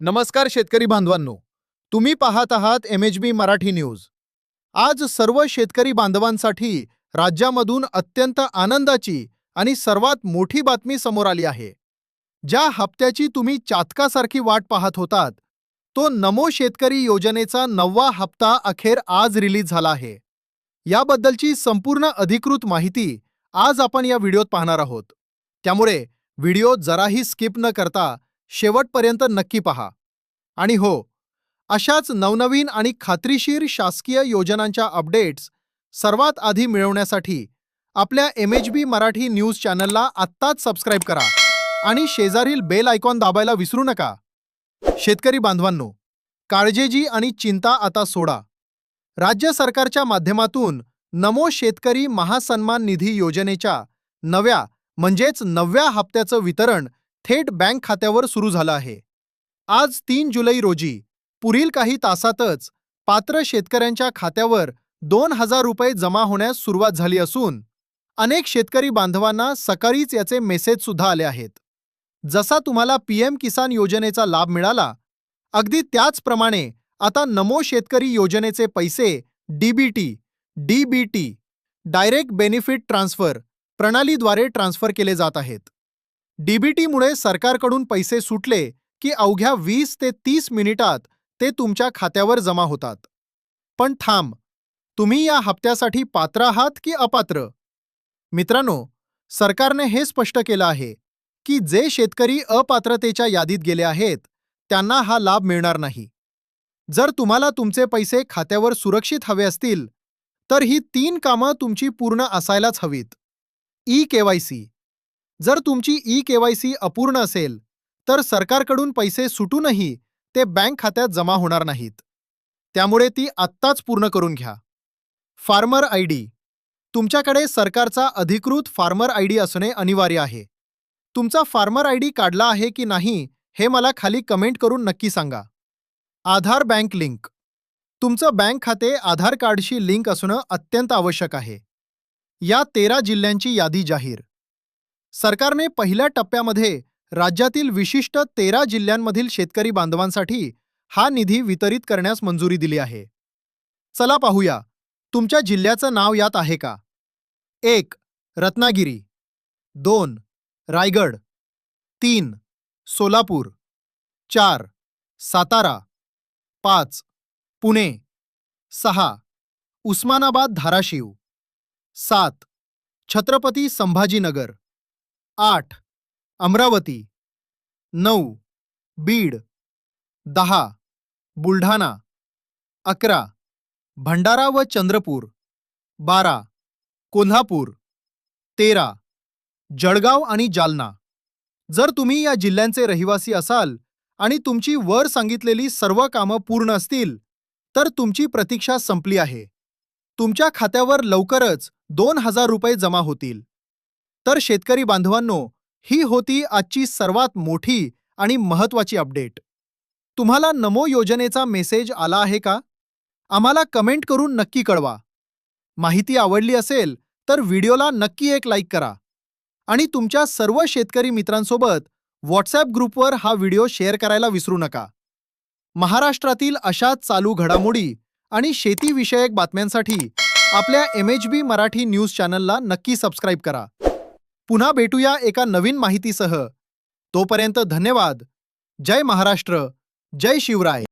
नमस्कार शेतकरी बांधवांनो, तुम्ही पाहत आहात MHB मराठी न्यूज। आज सर्व शेतकरी बांधवांसाठी राज्यामधून अत्यंत आनंदाची आणि सर्वात मोठी बातमी समोर आली आहे। ज्या हप्त्याची तुम्ही चातकासारखी वाट पाहत होतात, तो नमो शेतकरी योजनेचा 9वा हप्ता अखेर आज रिलीज झाला आहे। याबद्दलची संपूर्ण अधिकृत माहिती आज आपण या व्हिडिओत पाहणार आहोत। त्यामुळे व्हिडिओ जराही स्किप न करता शेवटपर्यंत नक्की पहा। आणि हो, अशाच नवनवीन आणि खात्रीशीर शासकीय योजनांच्या अपडेट्स सर्वात आधी मिळवण्यासाठी आपल्या MHB मराठी न्यूज चॅनलला आत्ताच सबस्क्राइब करा आणि शेजारील बेल आयकॉन दाबायला विसरू नका। शेतकरी बांधवांनो, काळजी आणि चिंता आता सोडा। राज्य सरकारच्या माध्यमातून नमो शेतकरी महासन्मान निधी योजनेच्या नव्या म्हणजेच 9व्या हप्त्याचं वितरण थेट बँक खात्यावर सुरू झालं आहे। आज 3 जुलै रोजी पुढील काही तासातच पात्र शेतकऱ्यांच्या खात्यावर 2000 रुपये जमा होण्यास सुरुवात झाली असून अनेक शेतकरी बांधवांना सकाळीच याचे मेसेज सुद्धा आले आहेत। जसा तुम्हाला PM किसान योजनेचा लाभ मिळाला, अगदी त्याचप्रमाणे आता नमो शेतकरी योजनेचे पैसे DBT डायरेक्ट बेनिफिट ट्रान्सफर प्रणालीद्वारे ट्रान्सफर केले जात आहेत। DBT मुळे सरकारकडून पैसे सुटले की अवघ्या 20 ते 30 मिनिटात ते तुमच्या खात्यावर जमा होतात। पण थांब, तुम्ही या हप्त्यासाठी पात्र आहात की अपात्र? मित्रांनो, सरकारने हे स्पष्ट केलं आहे की जे शेतकरी अपात्रतेच्या यादीत गेले आहेत, त्यांना हा लाभ मिळणार नाही। जर तुम्हाला तुमचे पैसे खात्यावर सुरक्षित हवे असतील, तर ही 3 कामं तुमची पूर्ण असायलाच हवीत। eKYC। जर तुमची eKYC अपूर्ण असेल, तर सरकारकडून पैसे सुटूनही ते बँक खात्यात जमा होणार नाहीत। त्यामुळे ती आत्ताच पूर्ण करून घ्या। Farmer ID। तुमच्याकडे सरकारचा अधिकृत फार्मर ID असणे अनिवार्य आहे। तुमचा फार्मर ID काढला आहे की नाही हे मला खाली कमेंट करून नक्की सांगा। आधार बँक लिंक। तुमचं बँक खाते आधार कार्डशी लिंक असणं अत्यंत आवश्यक आहे। या 13 जिल्ह्यांची यादी जाहीर। सरकारने पहिल्या टप्प्यामध्ये राज्यातील विशिष्ट 13 जिल्ह्यांमधील शेतकरी बांधवांसाठी हा निधी वितरित करण्यास मंजुरी दिली आहे। चला पाहूया, तुमच्या जिल्ह्याचं नाव यात आहे का? 1. रत्नागिरी, 2. रायगड, 3. सोलापूर, 4. सातारा, 5. पुणे, 6. उस्मानाबाद धाराशिव, 7. छत्रपती संभाजीनगर, 8. अमरावती, 9. बीड, 10. बुलढाणा, 11. भंडारा व चंद्रपूर, 12. कोल्हापूर, 13. जळगाव आणि जालना। जर तुम्ही या जिल्ह्यांचे रहिवासी असाल आणि तुमची वर सांगितलेली सर्व कामं पूर्ण असतील, तर तुमची प्रतीक्षा संपली आहे। तुमच्या खात्यावर लवकरच 2000 रुपये जमा होतील। तर शेतकरी बांधवांनो, ही होती आजची सर्वात मोठी आणि महत्त्वाची अपडेट। तुम्हाला नमो योजनेचा मेसेज आला आहे का? आम्हाला कमेंट करून नक्की कळवा। माहिती आवडली असेल तर व्हिडिओला नक्की एक लाईक करा आणि तुमच्या सर्व शेतकरी मित्रांसोबत WhatsApp ग्रुपवर हा व्हिडिओ शेअर करायला विसरू नका। महाराष्ट्रातील अशाच चालू घडामोडी आणि शेतीविषयक बातम्यांसाठी आपल्या MHB मराठी न्यूज चॅनलला नक्की सबस्क्राइब करा। पुन्हा भेटूया एका नवीन माहितीसह। तोपर्यंत धन्यवाद। जय महाराष्ट्र, जय शिवराय।